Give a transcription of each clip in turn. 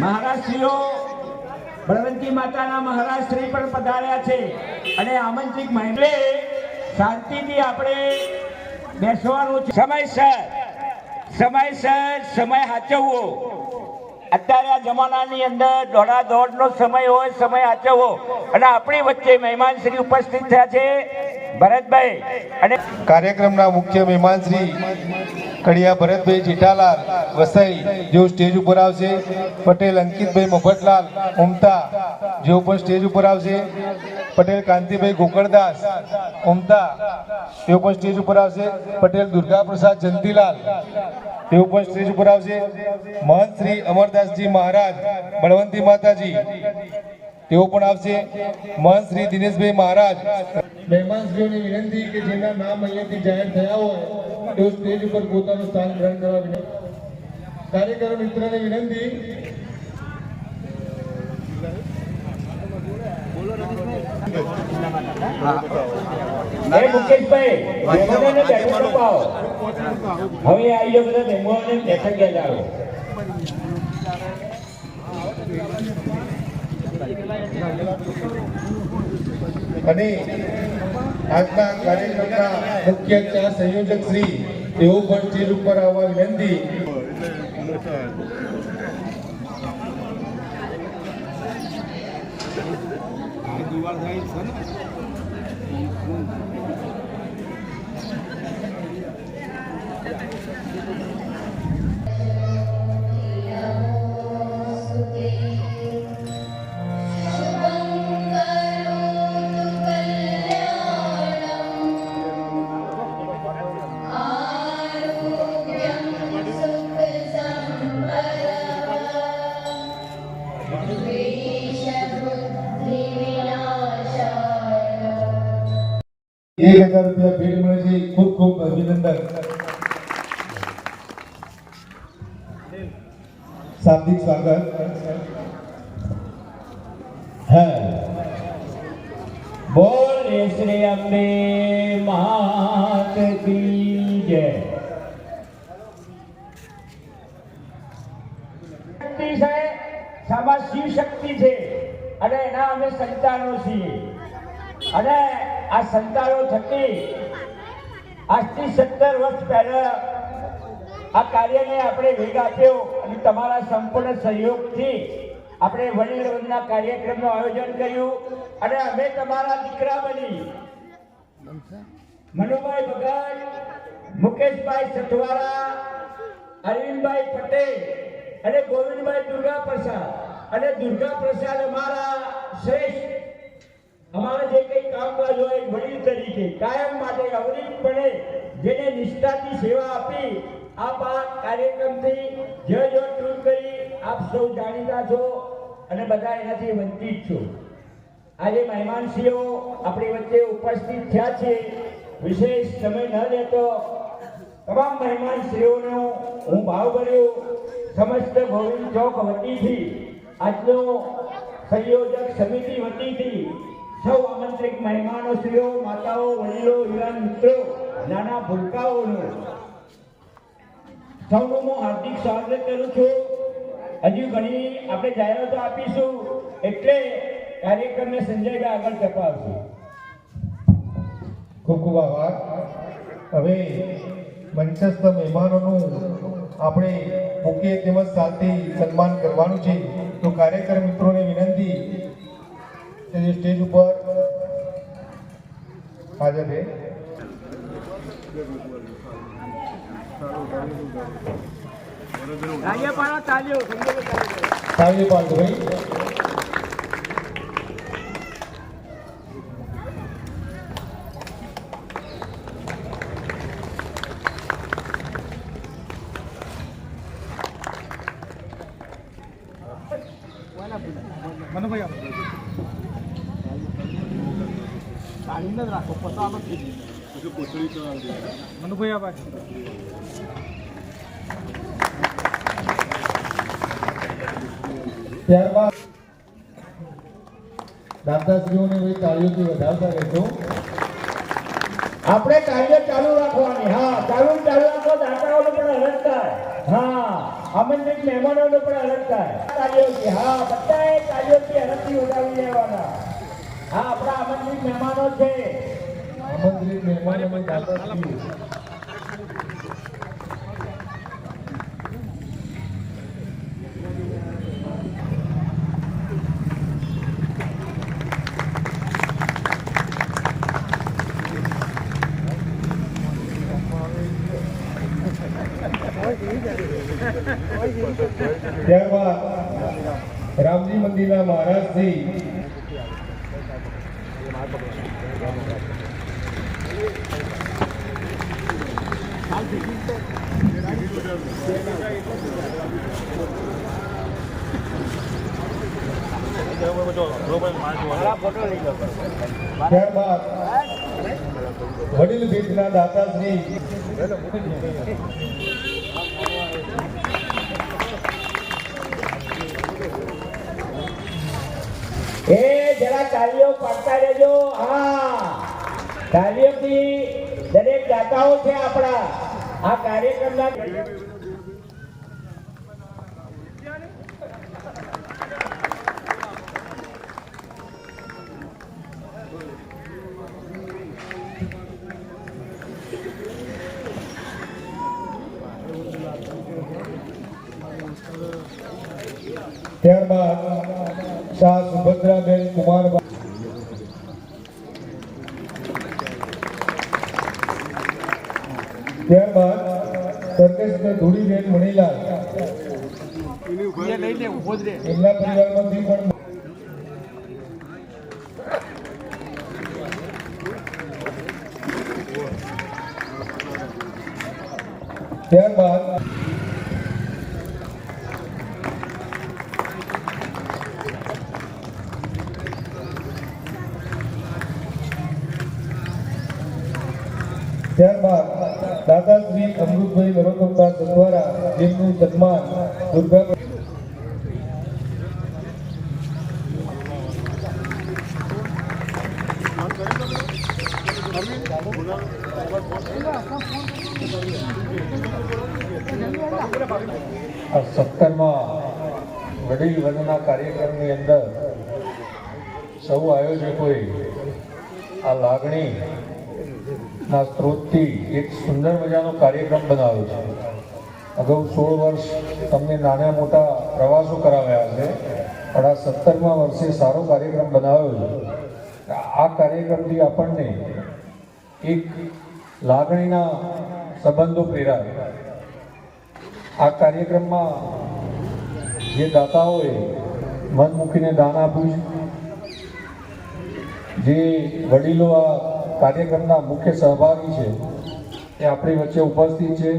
મહારાજશ્રીઓ બળવંતી માતાના મહારાજશ્રી પણ પધાર્યા છે અને આમંત્રિત મહિલે શાંતિથી આપણે બેસવાનું છે. સમયસર સમય સાચવવો. અત્યારે આ જમાનાની અંદર દોડાદોડનો સમય હોય, સમય સાચવવો. અને આપણી વચ્ચે મહેમાન શ્રી ઉપસ્થિત થયા છે ભરતભાઈ અને કાર્યક્રમના મુખ્ય મહેમાન શ્રી કડિયા ભરતભાઈ જેઠાલાલ વસાઈ જેઓ સ્ટેજ ઉપર આવશે. પટેલ અંકિતભાઈ મફતલાલ ઉમતા જેઓ પણ સ્ટેજ ઉપર આવશે. પટેલ કાંતિભાઈ ગોકળદાસ ઉમતા તેઓ પણ સ્ટેજ ઉપર આવશે. પટેલ દુર્ગા પ્રસાદ જંતીલાલ તેઓ પણ સ્ટેજ ઉપર આવશે. મહંત શ્રી અમરદાસજી મહારાજ બળવંતી માતાજી તેઓ પણ આવશે. મહંત શ્રી દિનેશભાઈ મહારાજ. મહેમાનશ્રીઓની વિનંતી કે જેના નામ અહીંયાથી જાહેર થયા હોય તેઓ સ્ટેજ ઉપર પોતાનું સ્થાન ગ્રહણ કરવા વિનંતી. કાર્યકરો મિત્રોને વિનંતી. મુકેશભાઈ હવે આવી જાઓ બધા મહેમાનોને બેઠક ગયા અને આજના કાર્યક્રમના મુખ્ય ચાર સંયોજક શ્રી તેઓ પણ સ્ટેજ ઉપર આવવા વિનંતી. ₹1000 ભેટ મળે છે. ખૂબ ખૂબ અભિનંદન. શાબ્દિક સ્વાગત. બોલ શ્રી અંબે માત કી જય. સામા શિવ શક્તિ છે અને એના અમે સંતાનો છીએ અને આ સંતાનો થકી આજથી 17 વર્ષ પહેલા આ કાર્યને આપણે વેગ આપ્યો અને તમારા સંપૂર્ણ સહયોગથી આપણે વડીલ વંદના કાર્યક્રમનું આયોજન કર્યું અને અમે તમારા દીકરા બની મનુભાઈ ભગત, મુકેશભાઈ સથવારા, અરવિંદભાઈ પટેલ અને ગોવિંદભાઈ દુર્ગા પ્રસાદ અને દુર્ગા પ્રસાદ અમારા શ્રેષ્ઠ અમારા જે કંઈ કામકાજ હોય વડીલ તરીકે કાયમ માટે અવિરતપણે જેને નિષ્ઠાથી સેવા આપી આપ આ કાર્યક્રમથી જો ટ્રૂન કરી આપ સૌ જાણીતા છો અને બધા એનાથી વંચિત છો. આજે મહેમાનશ્રીઓ આપણી વચ્ચે ઉપસ્થિત થયા છે. વિશેષ સમય ન લેતો તમામ મહેમાનશ્રીઓનો હું ભાવભર્યો સમસ્ત ગોવિંદ ચોક વતીથી આજનો સંયોજક સમિતિ વતીથી સૌ આમંત્રિત મહેમાનોશ્રીઓ, માતાઓ, વડીલો, યુવાન મિત્રો, નાના ભૂલકાઓનું સૌનું હું હાર્દિક સ્વાગત કરું છું. હજુ ઘણી આપણે જાહેરાતો આપીશું એટલે કાર્યક્રમને સંજયભાઈ આગળ ધપાવશું. ખૂબ ખૂબ આભાર. હવે મંચસ્થ મહેમાનોનું આપણે મુખ્ય તેમજ સાથે સન્માન કરવાનું છે. તો કાર્યક્રમ મિત્રોને વિનંતી કે સ્ટેજ ઉપર હાજર રહે. તાળીઓ પાડો ભાઈ. ત્યારબાદ દાતાશ્રીઓને તાળીઓથી વધારતા રહેજો. આપણે કાર્ય ચાલુ રાખવાની. હા, ચાલુ રાખો. દાતાઓને પણ હરજ થાય. હા, આમંત્રિત મહેમાનોનો પણ આનંદ થાય. તાળીઓથી, હા, બધાએ તાળીઓથી હરખથી વધાવી લેવાના. હા, આપણા આમંત્રિત મહેમાનો છે. આમંત્રિત મહેમાનોને દાતાશ્રી ત્યારબાદ રામજી મંદિરના મહારાજશ્રી ત્યારબાદ વડીલ ભેટના દાતાશ્રી જરા તાળીઓ પાડતા રહેજો. હા, તાળીઓથી દરેક દાતાઓ છે આપણા આ કાર્યક્રમના. ત્યારબાદ શાહ સુભદ્રાબેન કુમારબા ત્યારબાદ સરદેશભાઈ ધૂળીબેન મણીલાલ એમના પરિવારમાંથી પણ ત્યારબાદ દાદાશ્રી અમૃતભાઈ નરોત્તમદાસ દ્વારા જેમનું સન્માન દુર્ગા આ 17મા વડીલ વંદના કાર્યક્રમની અંદર સૌ આયોજકોએ આ લાગણી ના સ્ત્રોતથી એક સુંદર મજાનો કાર્યક્રમ બનાવ્યો છે. અગાઉ 16 વર્ષ તમને નાના મોટા પ્રવાસો કરાવ્યા છે, પણ આ 17મા વર્ષે સારો કાર્યક્રમ બનાવ્યો છે. આ કાર્યક્રમથી આપણને એક લાગણીના સંબંધો પ્રેરાય. આ કાર્યક્રમમાં જે દાતાઓએ મન મૂકીને દાન આપ્યું છે, જે વડીલો આ કાર્યક્રમના મુખ્ય સહભાગી છે, એ આપણી વચ્ચે ઉપસ્થિત છે.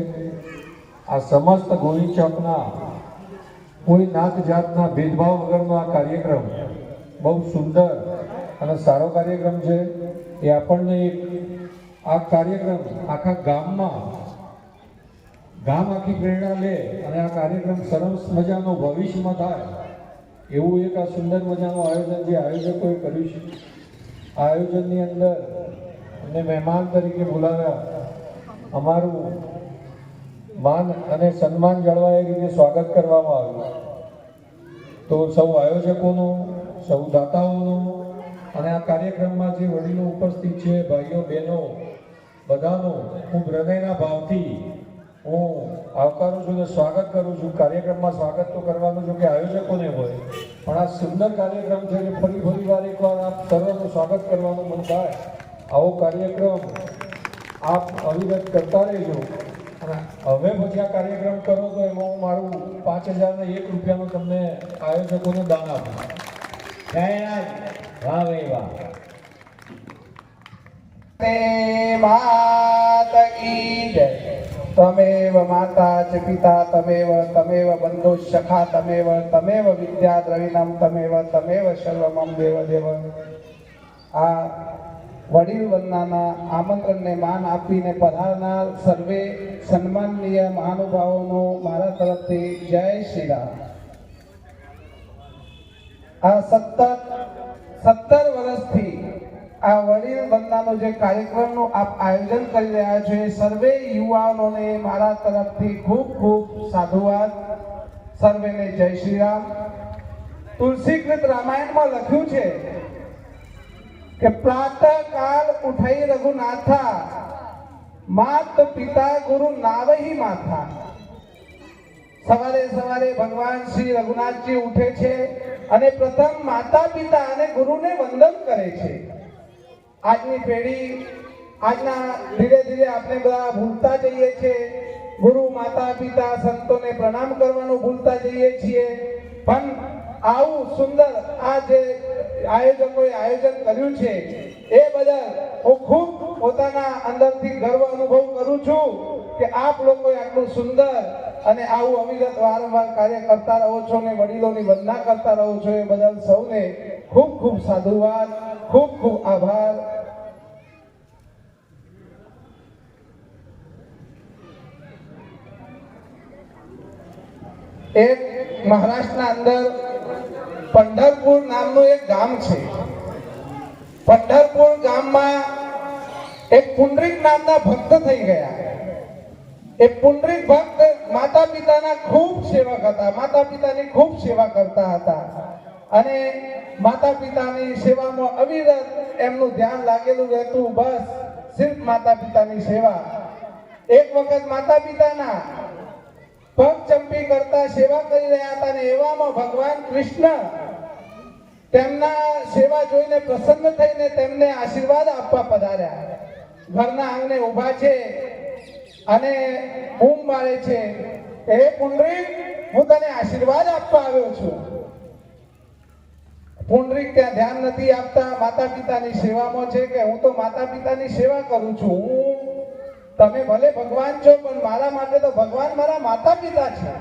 આ સમસ્ત ગોવિંદ ચોકના કોઈ નાત જાતના ભેદભાવ વગરનો આ કાર્યક્રમ બહુ સુંદર અને સારો કાર્યક્રમ છે. એ આપણને એક આ કાર્યક્રમ આખા ગામ આખી પ્રેરણા લે અને આ કાર્યક્રમ સરસ મજાનો ભવિષ્યમાં થાય એવું એક આ સુંદર મજાનું આયોજન જે આયોજકોએ કર્યું છે. આ આયોજનની અંદર અમને મહેમાન તરીકે બોલાવ્યા, અમારું માન અને સન્માન જળવાય એ રીતે સ્વાગત કરવામાં આવ્યું. તો સૌ આયોજકોનું, સૌ દાતાઓનું અને આ કાર્યક્રમમાં જે વડીલો ઉપસ્થિત છે, ભાઈઓ બહેનો, બધાનો ખૂબ હૃદયના ભાવથી હું આવકારું છું અને સ્વાગત કરું છું. કાર્યક્રમમાં સ્વાગત તો કરવાનું છું કે આયોજકોને હોય, પણ આ સુંદર કાર્યક્રમ છે કે ફરી વાર એકવાર આપ સર્વનું સ્વાગત કરવાનું મન થાય. આવો કાર્યક્રમ આપ અવિરત કરતા રહેજો. અને હવે પછી આ કાર્યક્રમ કરો તો એમાં હું મારું 5001 રૂપિયાનું તમને આયોજકોને દાન આપું. વાહ ભાઈ વાહ. मात की जय. तमेव माता च पिता तमेव बंधु सखा तमेव विद्या द्रविणम तमेव सर्वमम देव. આ વડીલ વંદનાના આમંત્રણને માન આપીને પધારનાર સર્વે સન્માનનીય મહાનુભાવોનો મારા તરફથી જય શ્રી રામ. આ 17 વર્ષથી આ વડીલ વંદનાનો જે કાર્યક્રમનું આપ આયોજન કરી રહ્યા છો એ સર્વે યુવાનોને મારા તરફથી ખૂબ ખૂબ સાધુવાદ. સર્વેને જય શ્રી રામ. તુલસીકૃત રામાયણમાં લખ્યું છે કે પ્રાતઃ કાળ ઉઠઈ રઘુનાથા, માત પિતા ગુરુ નાવહી માથા. સવારે સવારે ભગવાન શ્રી રઘુનાથજી ઉઠે છે અને પ્રથમ માતા પિતા અને ગુરુને વંદન કરે છે. આજની પેઢી આજના ધીરે ધીરે આપણે બધા ભૂલતા જઈએ છીએ. ગુરુ માતા પિતા સંતોને પ્રણામ કરવાનું ભૂલતા જઈએ છીએ. પણ આવું સુંદર આ જે આયોજકોએ આયોજન કર્યું છે એ બદલ હું ખૂબ પોતાના અંદરથી ગર્વ અનુભવ કરું છું કે આપ લોકોએ આટલું સુંદર અને આવું અવિરત વારંવાર કાર્ય કરતા રહો છો અને વડીલોની વંદના કરતા રહો છો. એ બદલ સૌને ખૂબ ખૂબ સાધુવાદ, ખૂબ ખૂબ આભાર. એક મહારાષ્ટ્રના અંદર પંઢરપુર નામનું એક ગામ છે. પંઢરપુર ગામમાં એક પુંડરીક નામના ભક્ત થઈ ગયા. એ પુંડરીક ભક્ત માતા પિતાના ખૂબ સેવક હતા, માતા પિતાની ખૂબ સેવા કરતા હતા અને માતા પિતાની સેવામાં અવિરત એમનું ધ્યાન લાગેલું રહેતું. બસ સિર્ફ માતા પિતાની સેવા. એક વખત માતા પિતાના પગ ચંપી કરતા સેવા કરી રહ્યા હતા અને એવામાં ભગવાન કૃષ્ણ તેમના સેવા જોઈને પ્રસન્ન થઈને તેમને આશીર્વાદ આપવા પધાર્યા. ઘરના આંગણે ઊભા છે અને બૂમ મારે છે, હે પુંડરીક, હું તને આશીર્વાદ આપવા આવ્યો છું. પુંડરીક ત્યાં ધ્યાન નથી આપતા, માતા પિતાની સેવામાં છે કે હું તો માતા પિતાની સેવા કરું છું. તમે ભલે ભગવાન છો પણ મારા માટે તો ભગવાન મારા માતા પિતા છે.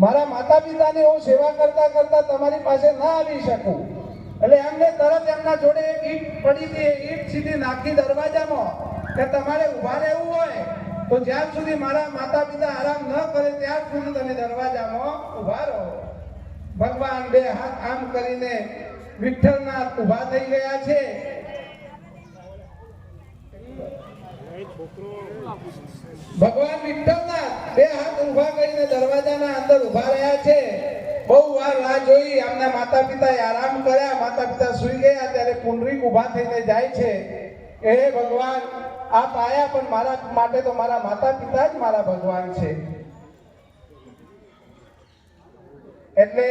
મારા માતા પિતાની હું સેવા કરતા કરતા તમારી પાસે ના આવી શકું. એટલે એમને તરત એમના જોડે એક ઈંટ પડી હતી, ઈંટ સીધી નાખી દરવાજામાં કે તમારે ઊભા રહેવું હોય તો જ્યાં સુધી મારા માતા પિતા આરામ ન કરે ત્યાં સુધી તમે દરવાજામાં ઊભા રહો. ભગવાન બે હાથ આમ કરીને વિઠ્ઠલનાથ ઊભા થઈ ગયા છે. ભગવાન વિઠ્ઠલનાથ બે હાથ ઊભા કરીને દરવાજાના અંદર ઊભા રહ્યા છે. બહુ વાર રાહ જોઈ, આમના માતા પિતાએ આરામ કર્યા, માતા પિતા સૂઈ ગયા ત્યારે પુંડરીક ઊભા થઈને જાય છે કે હે ભગવાન, આપ આયા પણ મારા માટે તો મારા માતા પિતા જ મારા ભગવાન છે. એટલે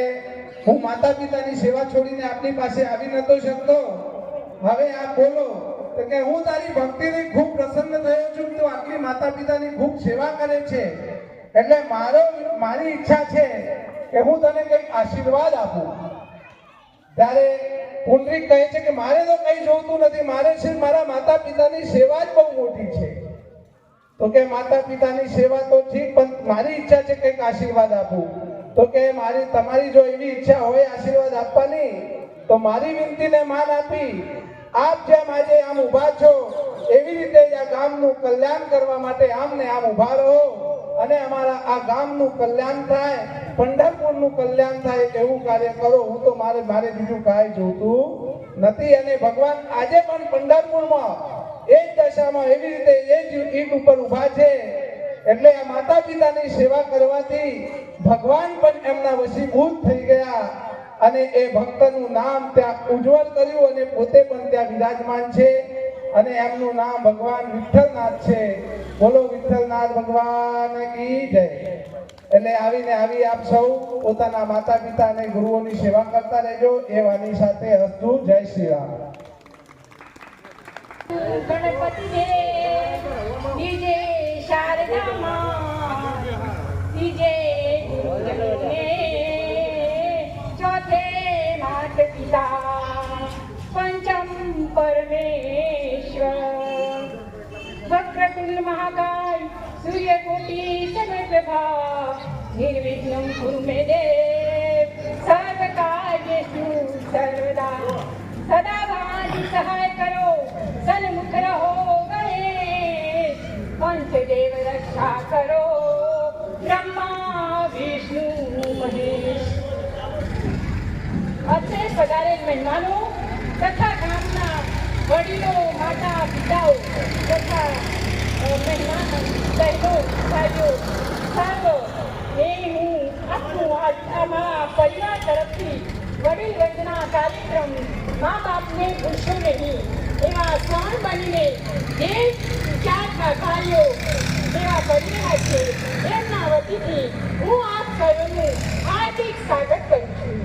હું માતા પિતાની સેવા છોડીને આપની પાસે આવી નતો શકતો. હવે આપ બોલો તો કે હું તારી ભક્તિથી ખૂબ પ્રસન્ન થયો છું. તું આટલી માતા પિતાની ખૂબ સેવા કરે છે એટલે મારી ઈચ્છા છે કે હું તને કંઈક આશીર્વાદ આપું. ત્યારે પુંડરીક કહે છે કે મારે તો કંઈ જોઈતું નથી, મારે સિર્ફ મારા માતા પિતાની સેવા જ બહુ મોટી છે. તો કે માતા પિતાની સેવા તો ઠીક, પણ મારી ઈચ્છા છે કંઈક આશીર્વાદ આપું. તો કે તમારી જો એવી ઈચ્છા હોય આશીર્વાદ આપવાની તો મારી વિનંતીને માન આપી આપ જેમ આજે આમ ઊભા છો એવી રીતે આ ગામનું કલ્યાણ કરવા માટે આમ ને આમ ઊભા રહો અને અમારા આ ગામનું કલ્યાણ થાય, પંઢરપુરનું કલ્યાણ થાય એવું કાર્ય કરો. હું તો મારે બીજું કાંઈ જોતું નથી. અને ભગવાન આજે પણ પંઢરપુરમાં એ જ દશામાં એવી રીતે એ જ ઈંટ ઉપર ઊભા છે. એટલે આ માતા પિતાની સેવા કરવાથી ભગવાન પણ એમના વશીભૂત થઈ ગયા અને એ ભક્તનું નામ ત્યાં ઉજ્જવળ કર્યું અને પોતે પણ ત્યાં વિરાજમાન છે અને એમનું નામ ભગવાન વિઠ્ઠલનાથ છે. બોલો વિઠ્ઠલનાથ ભગવાન કી જય. એટલે આવીને આવી આપ સૌ પોતાના માતા પિતા અને ગુરુઓની સેવા કરતા રહેજો. એ વાની સાથે હસ્તુ. જય શ્રી રામ. ગણપતિ દીજે શારદામાં દીજે ચોથે માત પિતા પંચમ પરમેશ્વર વક્રતુલ મહાકાય સૂર્યકોટી સમપ્રભા નિર્વિઘ્નમ કુરુ મે દેવ સર્વ કાર્યેષુ સર્વદા સદા ભાજી સહાય કરો સન્મુખ રહો ગણેશ પંચદેવ રક્ષા કરો બ્રહ્મા વિષ્ણુ મહેશ. અત્રે પધારેલ મહેમાનો તથા ગામના વડીલો, માતા પિતાઓ તથા મહેમાન બહેનો ભાઈઓ સર્વ એ હું આપનું અમારા પરિવાર તરફથી વડીલ વંદના કાર્યક્રમ મા બાપને ભૂલશો નહીં એવા સહન બનીને જે ચાર કાર્યો સેવા કરી રહ્યા છે એમના વતીથી હું આપ સૌનું હાર્દિક સ્વાગત કરું છું.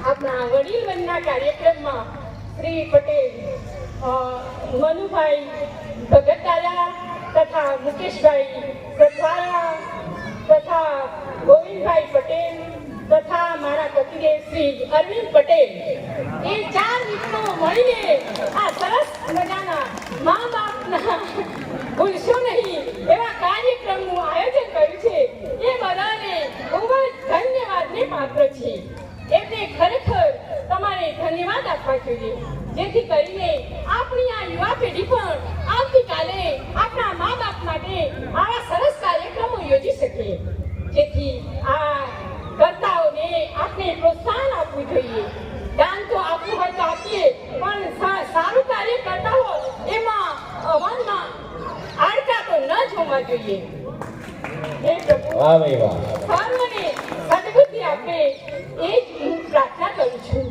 આપણા વડીલ વંદના કાર્યક્રમમાં શ્રી પટેલ મનુભાઈ ભગતદાદા તથા મુકેશભાઈ સથવારા તથા ગોવિંદભાઈ પટેલ તથા મારા પતિદેવ શ્રી અરવિંદ પટેલ એ 4 મિત્રો મળીને આ સરસ મજાના મા બાપના ભૂલશો નહીં એવા કાર્યક્રમનું આયોજન કર્યું છે એ બધાને ખૂબ જ ધન્યવાદને પાત્ર છે. એટલે ખરેખર તમારે ધન્યવાદ આપવા જોઈએ જેથી કરીને આપણી આ યુવા પેઢી પણ આવતીકાલે આપણા મા બાપ માટે આવા સરસ કાર્યક્રમો યોજી શકે. જેથી આ કર્તાઓને આપણે પ્રોત્સાહન આપવું જોઈએ. દાન તો આપવું હોય તો આપીએ પણ સારું કાર્ય કરતા હો એમાં અવનમાં આડકા તો ન જોવા જોઈએ. હે પ્રભુ વાહ ભાઈ વાહ. સર્વને સદબુદ્ધિ આપે એ જ હું પ્રાર્થના કરું છું.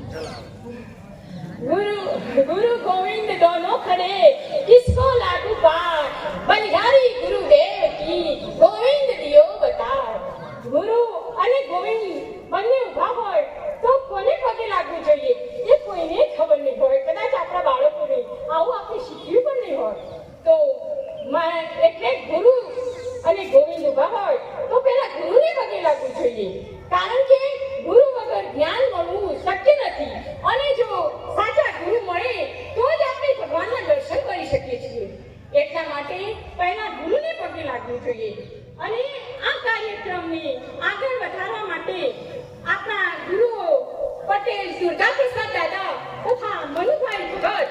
गुरु गोविंद दोनों खड़े किसको लागू पार बलिहारी गुरुदेव की गोविंद दियो बता. गुरु અને ગોવિંદ બંને ઉભા હોય તો કોને પગે લાગવું જોઈએ એ કોઈને ખબર નહીં હોય. કદાચ આપણા બાળકોને આવું આપણે શીખ્યું પણ નહીં હોય તો એટલે ગુરુ અને ગોવિંદ ઉભા હોય તો પહેલા ગુરુને પગે લાગવું જોઈએ. કારણ કે ગુરુ વગર જ્ઞાન મળવું શક્ય નથી અને જો સાચા ગુરુ મળે તો જ આપણે ભગવાનના દર્શન કરી શકીએ છીએ. એટલા માટે પહેલા ગુરુને પગે લાગવું જોઈએ. અને આ કાર્યક્રમને આગળ વધારવા માટે આપણા ગુરુઓ પટેલ દુર્ગા પ્રસાદ દાદા તથા મનુભાઈ ભગત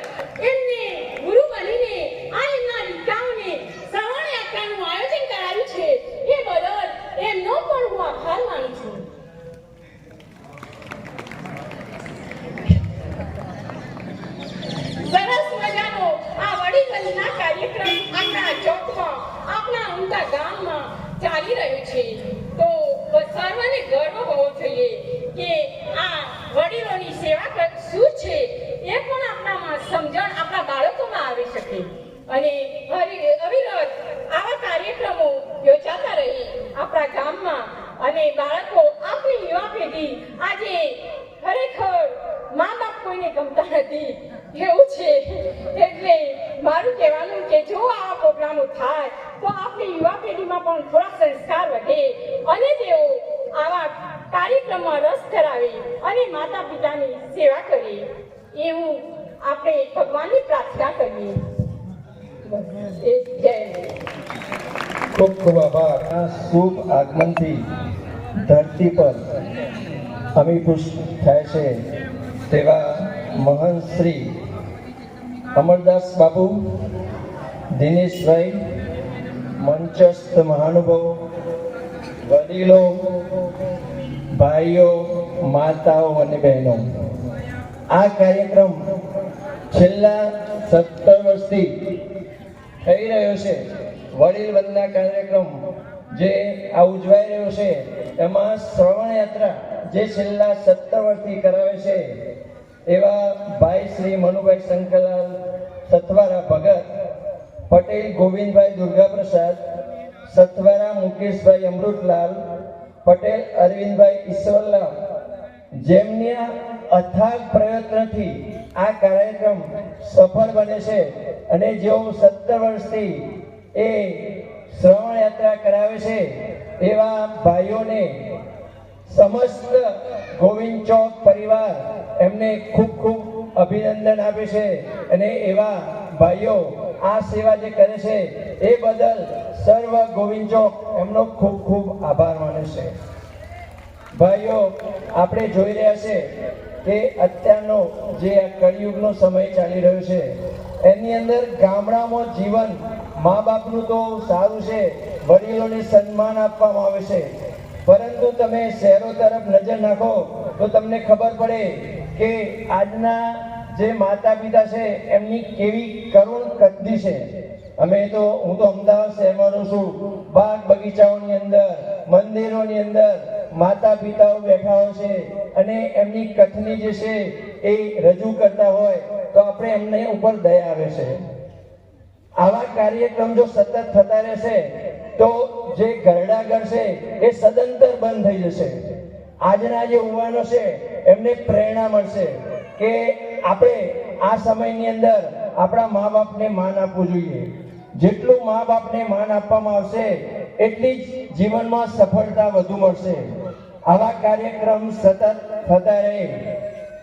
એમને ગુરુ બનીને આ એમના દીકરાઓને શ્રવણ યાત્રાનું આયોજન કરાવ્યું છે એ બદલ એમનો પણ હું આભાર માનું છું. સરસ મજાનો આ વડીલ વંદના કાર્યક્રમ આપણા ચોકમાં આપણા ઉમદા ગામમાં ચાલી રહ્યો છે તો સર્વને ગર્વ હોવો જોઈએ કે આ વડીલોની સેવા શું છે એ પણ આપણામાં સમજણ આપણા બાળકોમાં આવી શકે અને અવિરત આવા કાર્યક્રમો યોજાતા રહે આપણા ગામમાં અને બાળકો આપણી યુવા પેઢી આજે ખરેખર મા બાપ કોઈને ગમતા નથી એવું છે. એટલે મારું કહેવાનું કે જો આવા પ્રોગ્રામો થાય તો આપણી યુવા પેઢીમાં પણ થોડા સંસ્કાર વધે અને તેઓ આવા કાર્યક્રમમાં રસ ધરાવે અને માતા પિતાની સેવા કરે એવું આપણે ભગવાનની પ્રાર્થના કરીએ. જય. ખૂબ ખૂબ આભાર. આ શુભ આગમનથી ધરતી પર અમીપુષ્ટ થાય છે તેવા મહાન શ્રી અમરદાસ બાપુ, દિનેશભાઈ, મંચસ્થ મહાનુભાવો, વડીલો, ભાઈઓ, માતાઓ અને બહેનો, આ કાર્યક્રમ છેલ્લા 17 વર્ષથી થઈ રહ્યો છે. વડીલ વંદના કાર્યક્રમ જે આ ઉજવાઈ રહ્યો છે એમાં શ્રવણ યાત્રા જે છેલ્લા 17 વર્ષથી કરાવે છે એવા ભાઈ શ્રી મનુભાઈ શંકરલાલ સથવારા ભગત, પટેલ ગોવિંદભાઈ દુર્ગા પ્રસાદ, સથવારા મુકેશભાઈ અમૃતલાલ, પટેલ અરવિંદભાઈ ઈશ્વરલાલ, જેમની અથાગ પ્રયત્નથી આ કાર્યક્રમ સફળ બને છે અને જેઓ 17 વર્ષથી એ શ્રવણ યાત્રા કરાવે છે એવા ભાઈઓને સમસ્ત ગોવિંદ ચોક પરિવાર એમને ખૂબ ખૂબ અભિનંદન આપે છે અને એવા ભાઈઓ આ સેવા જે કરે છે એ બદલ સર્વ ગોવિંદ ચોક એમનો ખૂબ ખૂબ આભાર માને છે. ભાઈઓ, આપણે જોઈ રહ્યા છે કે અત્યારનો જે આ કળિયુગનો સમય ચાલી રહ્યો છે એની અંદર ગામડામાં જીવન મા બાપનું તો સારું છે, વડીલોને સન્માન આપવામાં આવે છે, પરંતુ તમે શહેરો તરફ નજર નાખો તો તમને ખબર પડે કે આજના જે માતા પિતા છે એમની કેવી કરુણ કદની છે. હું તો અમદાવાદ શહેરમાં રહું છું. બાગ બગીચાઓની અંદર, મંદિરોની અંદર માતા પિતાઓ બેઠા હોય છે અને એમની કથની જે છે એ રજૂ કરતા હોય તો આપણે એમને ઉપર દયા આવે છે. આવા કાર્યક્રમ જો સતત થતા રહેશે તો જે ઘરડાઘર છે એ સદંતર બંધ થઈ જશે. આજના જે યુવાનો છે એમને પ્રેરણા મળશે કે આપણે આ સમયની અંદર આપણા મા બાપને માન આપવું જોઈએ. જેટલું મા બાપને માન આપવામાં આવશે એટલી જ જીવનમાં સફળતા વધુ મળશે. આવા કાર્યક્રમ સતત થતા રહે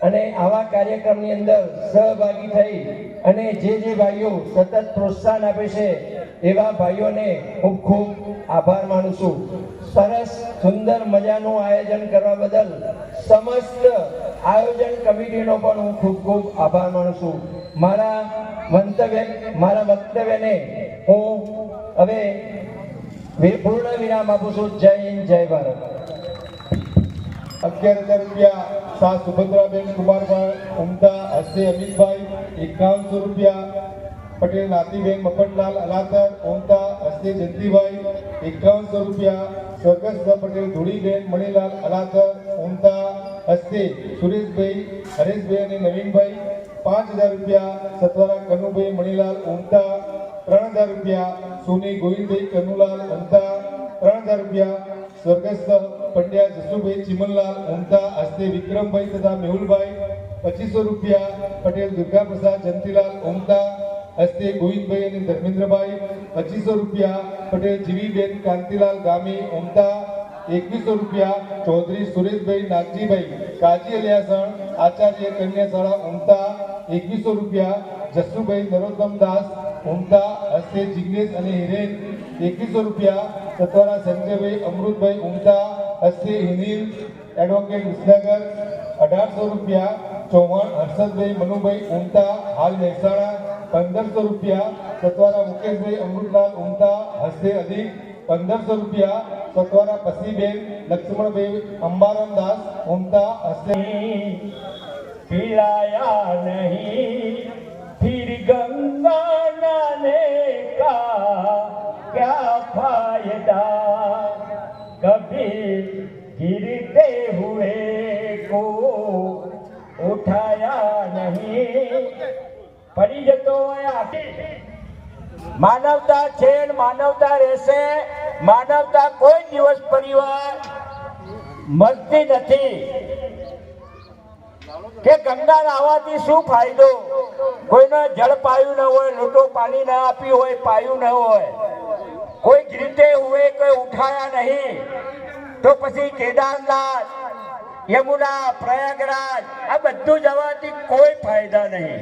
અને આવા કાર્યક્રમની અંદર સહભાગી થઈ અને જે ભાઈઓ સતત પ્રોત્સાહન આપે છે એવા ભાઈઓને હું ખૂબ આભાર માનું છું. સરસ સુંદર મજાનું આયોજન કરવા બદલ સમસ્ત આયોજન કમિટીનો પણ હું ખૂબ ખૂબ આભાર માનું છું. મારા વક્તવ્યને હું હવે પૂર્ણ વિરામ આપું છું. જય હિન્દ, જય ભારત. 11,000 રૂપિયા શાહ સુભદ્રાબેન કુમારભાઈ ઉમદા હસ્તે અમિતભાઈ. 5100 રૂપિયા પટેલ નાતીબેન મફતલાલ અલાતર ઉમદા હસ્તે જયંતિભાઈ. 5100 રૂપિયા સ્વર્ગસ્થ પટેલ ધુળીબેન મણીલાલ અલાતર ઉમદા હસ્તે સુરેશભાઈ, હરેશભાઈ અને નવીનભાઈ. 5000 રૂપિયા સતવારા કનુભાઈ મણીલાલ ઉમદા. 3000 રૂપિયા સોની ગોવિંદભાઈ કનુલાલ ઉમદા. 3000 રૂપિયા સ્વર્ગસ્થ પંડ્યા જસુભાઈ ચિમનલાલ ઉમદા હસ્તે વિક્રમભાઈ તથા મેહુલભાઈ. 2500 રૂપિયા પટેલ દુર્ગા પ્રસાદ જંતીલાલ ઉમદા હસ્તે ગોવિંદભાઈ અને ધર્મેન્દ્રભાઈ. 2500 રૂપિયા પટેલ જીવીબેન કાંતિલાલ ગામી ઉમદા. 2100 રૂપિયા ચૌધરી સુરેશભાઈ નાગજીભાઈ કાજી અલિયાસણ આચાર્ય કન્યા શાળા ઉમદા. 2100 રૂપિયા જસુભાઈ નરોત્તમ દાસ ઉમદા હસ્તે જિગ્નેશ અને હિરેન. 2100 રૂપિયા સતવારા સંજયભાઈ અમૃતભાઈ ઉમદા હસ્તે હિનિલ એડવોકેટ વિસનગર. 1800 રૂપિયા ચૌહાણ હર્ષદભાઈ મનુભાઈ ઉમદા હાલ મહેસાણા. 1500 રૂપિયા સતવારા મુકેશભાઈ અમૃતલાલ ઉમદા હસ્તે અધિક. 1500 રૂપિયા સતવારા પસીબેન લક્ષ્મણભાઈ અંબારામ દાસ ઉમદા હસ્તે. पिलाया नहीं फिर गंगा नहाने का क्या फायदा, कभी गिरते हुए को उठाया नहीं. પડી જતો હોય માનવતા છે ને માનવતા રહેશે. માનવતા કોઈ દિવસ પરિવાર મળતી નથી કે ગંગા નાહવાથી શું ફાયદો. કોઈને જળ પાયું ન હોય, લોટો પાણી ના આપ્યું હોય, પાયું ન હોય, કોઈ ગીરતે હુએ કોઈ ઉઠાયા નહીં, તો પછી કેદારનાથ, યમુના, પ્રયાગરાજ આ બધું જવાથી કોઈ ફાયદા નહીં.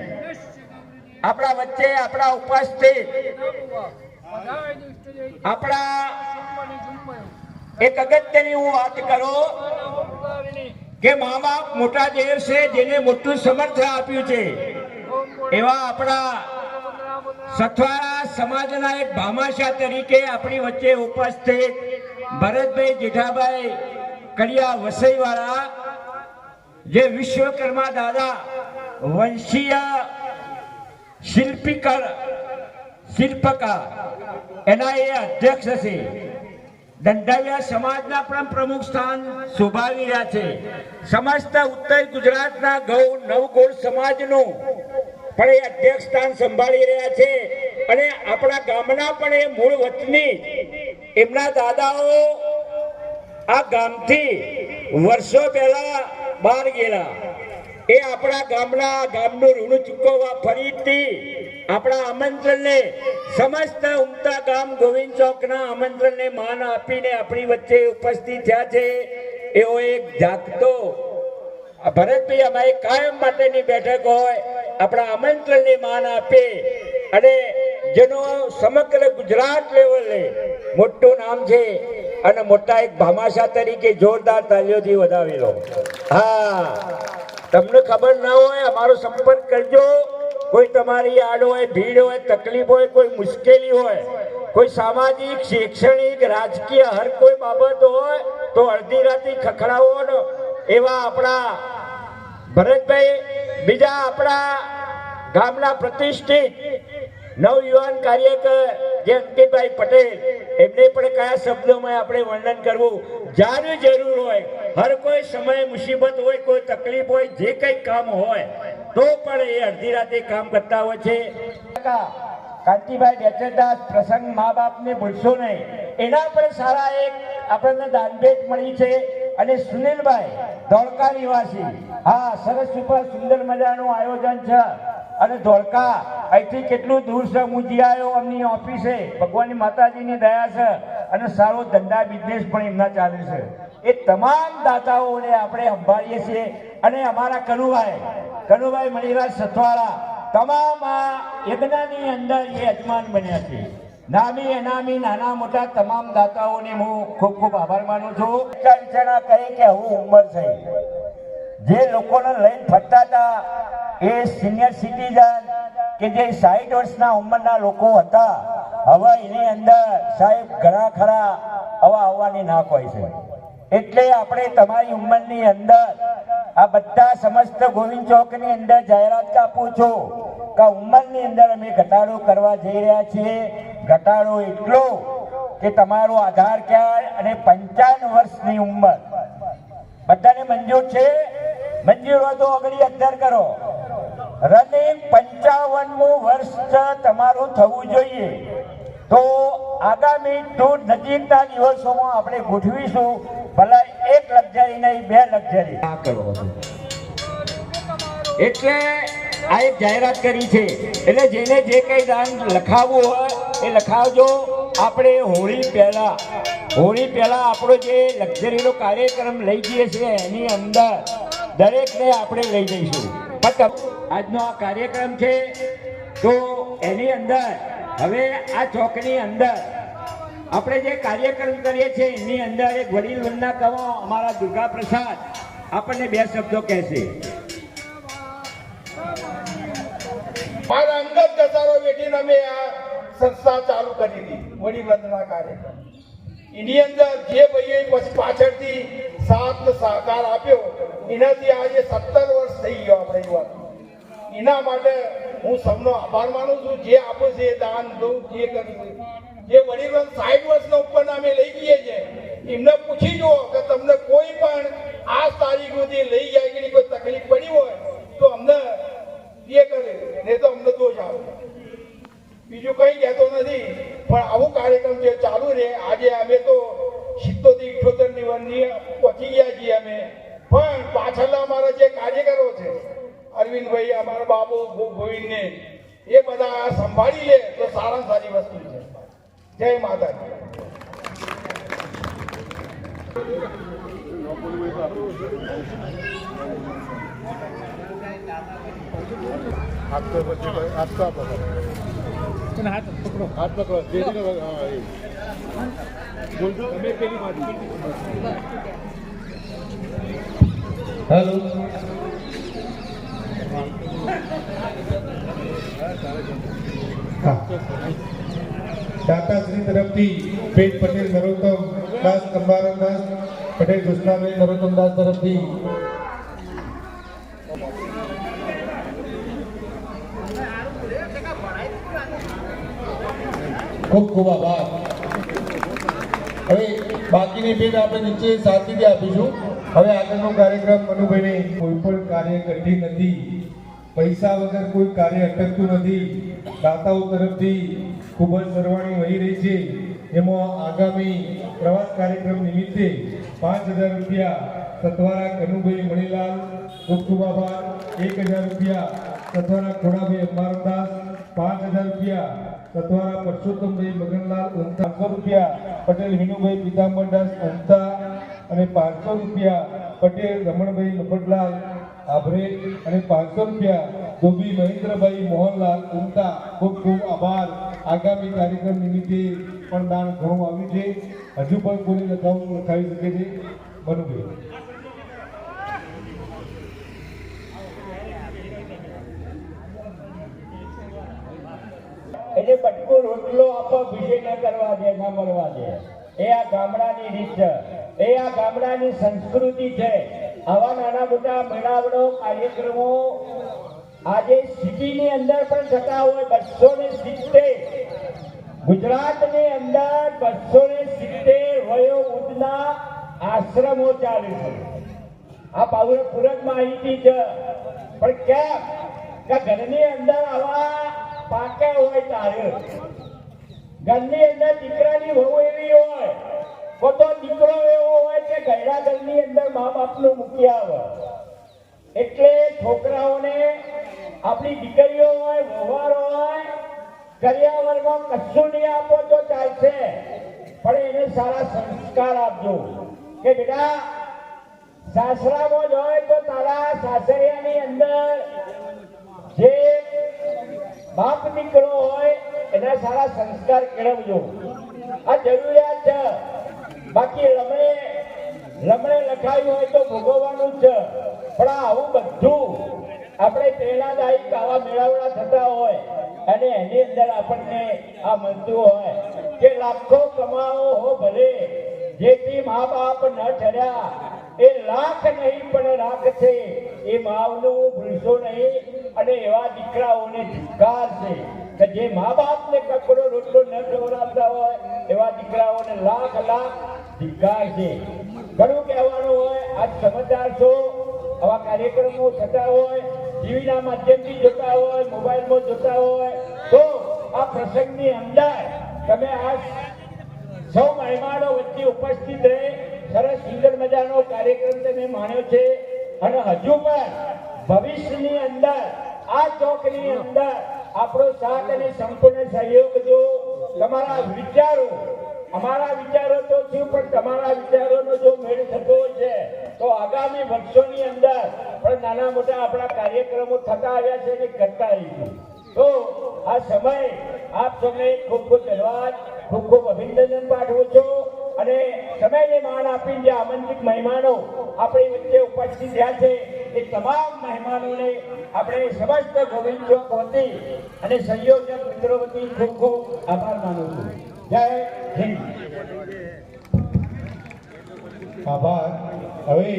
આપણા વચ્ચે આપણા ઉપસ્થિત આપણા એક અગત્યની હું વાત કરું કે મા બાપ મોટા દેવ છે, જેને મોટું સમર્થન આપ્યું છે, એવા આપણા સથવારા સમાજના એક ભામાશા તરીકે આપણી વચ્ચે ઉપસ્થિત ભરતભાઈ જેઠાભાઈ કડિયા વસઈવાળા, જે વિશ્વકર્મા દાદા વંશીય શિલ્પકાર એના એ અધ્યક્ષ છે. દંડાવિયા સમાજના પણ પ્રમુખ સ્થાન શોભાવી રહ્યા છે. સમસ્ત ઉત્તર ગુજરાતના નવગોળ સમાજનું પણ એ અધ્યક્ષ સ્થાન સંભાળી રહ્યા છે. અને આપણા ગામના પણ એ મૂળ વતની, એમના દાદાઓ આ ગામથી વર્ષો પહેલા બહાર ગયેલા. એ આપણા ગામનું ઋણ ચૂકવવા ફરીથી આપણા આમંત્રણને, સમસ્ત ઉમતા ગામ ગોવિંદ ચોકના આમંત્રણને માન આપીને આપણી વચ્ચે ઉપસ્થિત થયા છે. એવો એક જાગતો ભરતભાઈ અમારી કાયમ માટેની બેઠક હોય, આપણા આમંત્રણને માન આપે અને જેનો સમગ્ર ગુજરાત લેવલે મોટું નામ છે અને મોટા એક ભામાશા તરીકે જોરદાર તાલીઓથી વધાવેલો. હા, તમને ખબર ના હોય અમારો સંપર્ક કરજો. કોઈ તમારી આડ હોય, ભીડ હોય, તકલીફ હોય, કોઈ મુશ્કેલી હોય, કોઈ સામાજિક, શૈક્ષણિક, રાજકીય હર કોઈ બાબત હોય તો અડધી રાતે ખખડાવો ને એવા આપણા ભરતભાઈ, બીજા આપણા ગામના પ્રતિષ્ઠિત નવયુવાન કાર્યકર જે અંકિતભાઈ પટેલ, એમને પણ કયા શબ્દોમાં આપણે વર્ણન કરવું? જ્યારે જરૂર હોય, હર કોઈ સમય મુસીબત હોય, કોઈ તકલીફ હોય, જે કંઈ કામ હોય તો પણ એ અડધી રાતે કામ કરતા હોય છે. કાંતિભાઈ બેચરદાસ પ્રસંગ મા બાપને ભૂલશો નહીં, એના પણ સારા એક આપણને દાનભેટ મળી છે. અને સુનિલભાઈ ધોળકા નિવાસી, હા, સરસ ઉપર સુંદર મજાનું આયોજન છે. અને ધોળકા અહીંથી કેટલું દૂર છે, હું જી આવ્યો અમની ઓફિસે, ભગવાનની માતાજીની દયા છે અને સારો ધંધા બિઝનેસ પણ એમના ચાલે છે. એ તમામ દાતાઓને આપણે સંભાળીએ છીએ. અને અમારા કનુભાઈ મણિરાજ સથવાળા તમામ આ યજ્ઞની અંદર એ યજમાન બન્યા છે. નામી અનામી નાના મોટા તમામ દાતાઓને હું ખૂબ ખૂબ આભાર માનું છું. વિચારણા કરે કે હું ઉંમર થઈ, જે લોકોને લઈને ફરતા હતા એ સિનિયર સિટીઝન કે જે 60 વર્ષના ઉંમરના લોકો હતા, હવે એની અંદર સાહેબ ઘણા ખરા હવા આવવાની નાક હોય છે. એટલે આપણે તમારી ઉંમરની અંદર આ બધા સમસ્ત ગોવિંદ ચોકની અંદર જાહેરાત કાપું છું કે ઉંમરની અંદર અમે ઘટાડો કરવા જઈ રહ્યા છીએ. ઘટાડો એટલો કે તમારો આધાર કાર્ડ અને 55 વર્ષની ઉંમર બધાને મંજૂર છે? મંજૂર હોય તો આગળ અધ્ધર કરો. રનિંગ 55મું વર્ષ તમારું થવું જોઈએ. તો આગામી નજીકના દિવસોમાં આપણે ગોઠવીશું, ભલે 1 લક્ઝરી નહીં 2 લક્ઝરી આ કરો. એટલે આ એક જાહેરાત કરી છે. એટલે જેને જે કંઈ દાન લખાવવું હોય એ લખાવજો. આપણે હોળી પહેલા આપણો જે લક્ઝરીનો કાર્યક્રમ લઈ જઈએ છીએ એની અંદર દરેકને આપણે લઈ જઈશું. પણ આજનો આ કાર્યક્રમ છે તો એની અંદર હવે આ ચોકની અંદર આપણે જે કાર્યક્રમ કરીએ છીએ એની અંદર એક વડીલ વંદના કવો અમારા દુર્ગા પ્રસાદ આપણને 2 શબ્દો કહેશે. મારા અંગત ગજારો વેઠીને અમે આ સંસ્થા ચાલુ કરી હતી, વડી વંદના કાર્યક્રમ. એની અંદર જે ભાઈએ પછી પાછળથી સાથ સહકાર આપ્યો એનાથી આજે 17 વર્ષ થઈ ગયો આપણે યુવા. એના માટે હું સૌનો આભાર માનું છું. જે આપે છે એ દાન દઉં જે કર્યું, જે વડીલ 60 વર્ષના ઉપરના અમે લઈ જઈએ છીએ એમને પૂછી જુઓ કે તમને કોઈ પણ આ તારીખ સુધી લઈ જાય કે કોઈ તકલીફ પડી હોય તો અમને એ કરે, નહીં તો અમને દોષ આવે. બીજું કંઈ કહેતો નથી. પણ આવું કાર્યક્રમ જે ચાલુ રહે. આજે અમે તો 78-78 પહોંચી ગયા છીએ અમે. પણ પાછળના અમારા જે કાર્યકરો છે, અરવિંદભાઈ, અમારા બાબુ ગોવિંદને, એ બધા સંભાળી લે તો સારામાં સારી વસ્તુ છે. જય માતાજી. હાથ પકડો તમે પેલી બાજુ. હેલો, દાતાશ્રી તરફથી ભેટ પટેલ નરોત્તમ દાસ, કંબારમ દાસ પટેલ, કૃષ્ણાબેન નરોત્તમ દાસ તરફથી ખૂબ ખૂબ આભાર. હવે બાકીની ભેટ આપણે નીચે સાચી આપીશું. હવે આગળનો કાર્યક્રમ મનુભાઈને કોઈ પણ કાર્ય કઠિન નથી, પૈસા વગર કોઈ કાર્ય અટકતું નથી. દાતાઓ તરફથી ખૂબ જ સરવાણી વહી રહી છે. એમાં આગામી પ્રવાસ કાર્યક્રમ નિમિત્તે 5000 રૂપિયા સતવારા કનુભાઈ મણીલાલ, ખૂબ ખૂબ આભાર. 1000 રૂપિયા સતવારા ખોડાભાઈ અંબારદાસ, 5000 રૂપિયા સતવારા પરસોત્તમભાઈ મગનલાલ ઉમતા, 500 રૂપિયા પટેલ વિનુભાઈ પીતાંબરદાસ ઉમતા અને 500 રૂપિયા પટેલ રમણભાઈ મફતલાલ આભરે અને 500 રૂપિયા ધોબી મહેન્દ્રભાઈ મોહનલાલ ઉમતા. ખૂબ ખૂબ આભાર. આગામી કાર્યક્રમ નિમિત્તે પણ દાન ઘણું આવ્યું છે. હજુ પણ કોઈ લખાવી શકે છે. મનુભાઈ એટલે બટકો રોટલો આપો, વિષય ન કરવા દે, ના મળવા દે. એ આ ગામડાની રીત છે, એ આ ગામડાની સંસ્કૃતિ છે. આવા નાના મોટા મેળાવડો કાર્યક્રમો આજે સિટીની અંદર પણ થતા હોય 270 ગુજરાતની અંદર 270 વયોવૃદ્ધના આશ્રમો ચાલે છે. આ પૂરક માહિતી છે. પણ કેમ કે ઘરની અંદર આવા પાકે હોય તારે ઘરની અંદર દીકરાની વહુ એવી હોય તો દીકરો એવો હોય કે ગયડા ઘરની અંદર મા બાપનું મૂકી આવે. એટલે છોકરાઓને આપણી દીકરીઓ હોય વહુવારો હોય કરિયાવરમાં કશું નહીં આપો તો ચાલશે, પણ એને સારા સંસ્કાર આપજો કે બેટા સાસરામાં જ હોય તો તારા સાસરિયાની અંદર જે બાપ દીકરો હોય એના સારા સંસ્કાર કેળવજો. આ જરૂરિયાત છે. બાકી લમણે લખાયું હોય તો ભોગવવાનું જ છે. પણ આવું બધું આપણે પ્રેરણાદાયક આવા મેળાવડા થતા હોય અને એની અંદર આપણને આ મળતું હોય કે લાખો કમાઓ હો ભલે, જેથી મા બાપ ન ઠર્યા એ લાખ નહીં પણ લાખ છે, એ માવનું ભૂલશો નહીં. અને એવા દીકરાઓને ધિક્કાર છે કે જે મા બાપને કકડો રોટલો ન ખવડાવતા હોય એવા દીકરાઓને લાખ ધિક્કાર છે. ઘણું કહેવાનું હોય. આજ સમજદાર છો. આવા કાર્યક્રમો થતા હોય, ટીવીના માધ્યમથી જોતા હોય, મોબાઈલમાં જોતા હોય તો આ પ્રસંગની અંદર તમે આ સૌ મહેમાનો વચ્ચે ઉપસ્થિત રહી સરસ સુંદર મજાનો કાર્યક્રમ તમે માણ્યો છે. અને હજુ પણ ભવિષ્યની અંદર આ ચોકની અંદર આપણો સાથ અને સંપૂર્ણ સહયોગ જો તમારા વિચારો, અમારા વિચારો તો શું પણ તમારા વિચારોનો જો મેળ થતો છે તો આગામી વર્ષોની અંદર પણ નાના મોટા આપણા કાર્યક્રમો થતા આવ્યા છે અને કરતા રહીશું. તો આ સમય આપ સૌને ખૂબ ખૂબ ધન્યવાદ, ખૂબ ખૂબ અભિનંદન પાઠવું છું. અને સમયને માન આપીને જે આમંત્રિત મહેમાનો આપણી વચ્ચે ઉપસ્થિત થયા છે એ તમામ મહેમાનોને આપણે સમસ્ત ગોવિંદ ચોક વતી અને સંયોજક મિત્રો વતી ખૂબ ખૂબ આભાર માનું છું. જય હિન્દ. આભાર. હવે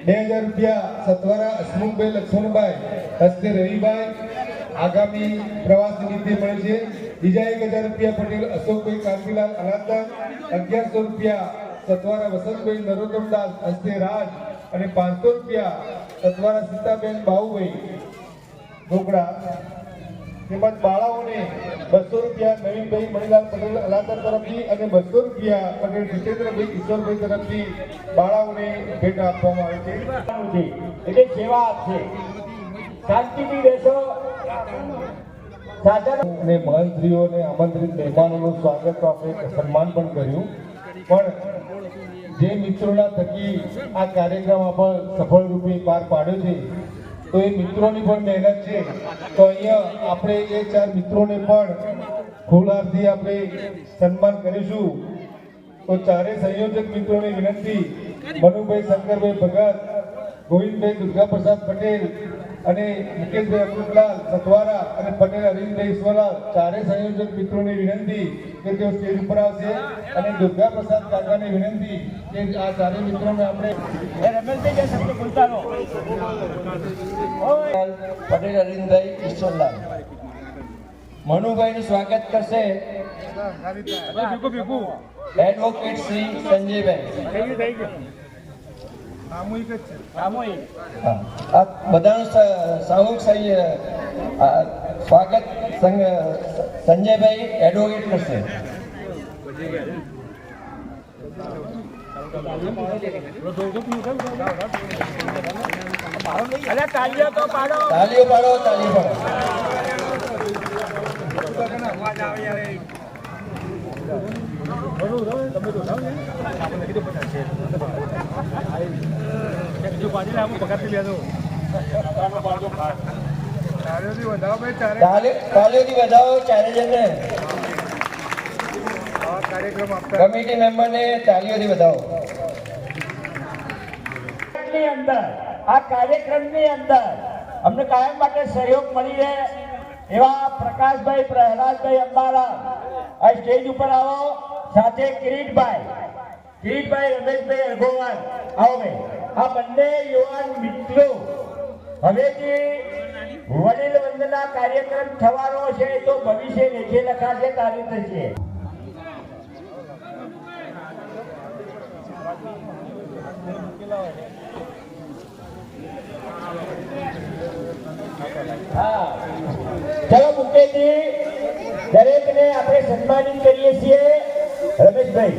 2000 રૂપિયા સત્વરા હસમુખભાઈ લક્ષ્મણભાઈ હસ્તે રવિભાઈ આગામી પ્રવાસ નિમિત્તે મળે છે. બીજા 1000 રૂપિયા પટેલ અશોકભાઈ કાંતિલાલ અલાદદાર, 1100 રૂપિયા સત્વારા વસંતભાઈ નરોત્તમદાસ હસ્તે રાજ અને 500 રૂપિયા સત્વારા સીતાબેન બાહુભાઈ ઢોકળા. તેમજ બાળાઓને 200 રૂપિયા નવીનભાઈ મણિલાલ પટેલ અલાદદાર તરફથી અને 200 રૂપિયા પટેલ જીતેન્દ્રભાઈ ઈશ્વરભાઈ તરફથી બાળાઓને ભેટ આપવામાં આવે છે. એટલે સેવા આપશે. શાંતિથી બેસો. અને મંત્રીઓને આમંત્રિત મહેમાનોનું સ્વાગત આપણે સન્માન પણ કર્યું. પણ જે મિત્રોના થકી આ કાર્યક્રમ આપણે સફળ રૂપે પાર પાડ્યો છે તો એ મિત્રોની પણ મહેનત છે. તો અહીંયા આપણે એ 4 મિત્રોને પણ ફૂલહારથી આપણે સન્માન કરીશું. તો ચારેય સંયોજક મિત્રોને વિનંતી, મનુભાઈ શંકરભાઈ ભગત, ગોવિંદભાઈ દુર્ગાપ્રસાદ પટેલ અને મુકેશભાઈ અમૃતલાલ સતવારા અને પટેલ અરવિંદભાઈ ઈશ્વરલાલ, ચારેય સંયોજક મિત્રોને વિનંતી કે તેઓ સ્ટેજ ઉપર આવશે. અને દુર્ગાપ્રસાદ કાકાને વિનંતી કે આ ચારેય મિત્રોને આપણે પટેલ અરવિંદભાઈ ઈશ્વરલાલ મનુભાઈનું સ્વાગત કરશે એડવોકેટ શ્રી સંજયભાઈ. આ બધાનું સામૂહિક સ્વાગત સંજયભાઈ એડવોકેટ કરશે. તાળીઓ પાડો. તાળીઓથી વધાવો ચારે જણને. કમિટી મેમ્બરને તાળીઓથી વધાવો. આ કાર્યક્રમની અંદર અમને કાયમ માટે સહયોગ મળી રહે એવા પ્રકાશભાઈ પ્રહલાદભાઈ અંબાલા આ સ્ટેજ ઉપર આવો. સાથે કિરીટભાઈ રમેશભાઈ અરગોવાલ આવો ભાઈ. આ બંને યુવાન મિત્રો હવેથી વડીલ વંદના કાર્યક્રમ થવાનો છે તો ભવિષ્ય લેખે લખાશે તારીખ થશે. હા, ચલો મુકેશજી, દરેકને આપણે સન્માનિત કરીએ છીએ. રમેશભાઈ,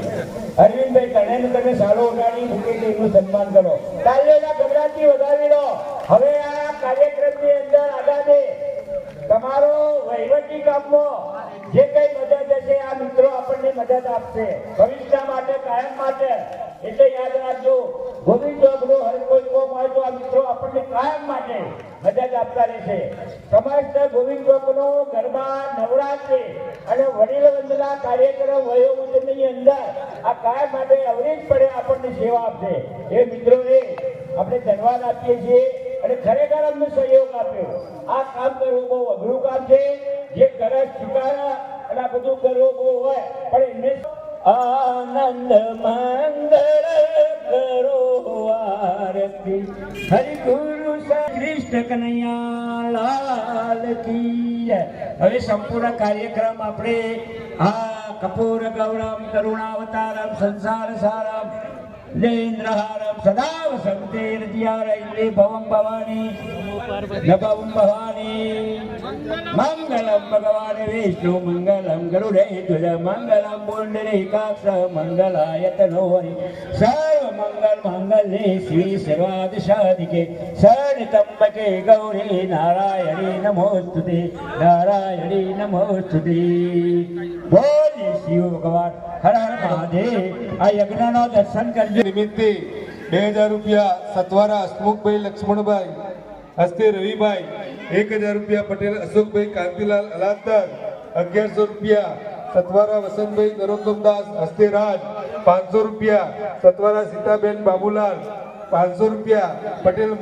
અરવિંદભાઈ, કણેનું તમે સારો ઉગાડી મુકેશજીનું સન્માન કરો. તાલીઓના ગબડાટથી વધાવી લો. હવે આ કાર્યક્રમની અંદર આગામી તમારો વહીવટી કામમાં જે કઈ મદદ હશે આ મિત્રો આપણને મદદ આપશે ભવિષ્ય માટે, કાયમ માટે. એટલે યાદ રાખજો, ગોવિંદ ચોકનો હર કોઈ કોમ હોય તો આ મિત્રો આપણને કાયમ માટે મદદ આપતા રહેશે. સમસ્ત ગોવિંદ ચોકનો ગરબા, નવરાત્રી અને વડીલ વંદના કાર્યક્રમ વયોવૃદ્ધની અંદર આ કાયમ માટે અવરી જ પડે આપણને સેવા આપશે. એ મિત્રોને આપણે ધન્યવાદ આપીએ છીએ અને ખરેખર અમને સહયોગ આપ્યો. આ કામ કરવું બહુ અઘરું કામ છે. જે કરે સ્વીકારા અને આ બધું કરવું બહુ હોય, પણ એમને આનંદ મંગળ કરો આરતી હરિ ગુરુ કૃષ્ણ કનૈયા લાલ કી જય. હવે સંપૂર્ણ કાર્યક્રમ આપણે આ કપૂર ગૌરમ કરુણાવતારમ સંસાર સારમ જયેન્દ્રહારમ સદા વસંતેર્જ્યારૈલે ભવમ ભવાની નભવમ ભવાની મંગલમ ભગવાન વિષ્ણુ મંગલમ ગરુડેધ્વજ મંગલમ પુંડરીકાક્ષ મંગલાયતનો હરિ સર્વ મંગલ માંગલ્યે શ્રી સર્વાદ સાધિકે શરણ્યત્રંબકે ગૌરી નારાયણી નમોસ્તુતે નારાયણી નમોસ્તુતે. બોલ શિવ ભગવાન હર હર મહાદેવ. આ યજ્ઞનો દર્શન કરજો. નિમિત્તે 2000 રૂપિયા સતવારા હસમુખભાઈ લક્ષ્મણભાઈ હસ્તે રવિભાઈ, 1000 રૂપિયા પટેલ અશોકભાઈ કાંતિલાલ અલાદદાર, 1100 રૂપિયા સતવારા વસંતભાઈ નરોત્તમદાસ હસ્તે રાજ, 500 રૂપિયા સતવારા સીતાબેન બાબુલાલ, 500 રૂપિયા પટેલ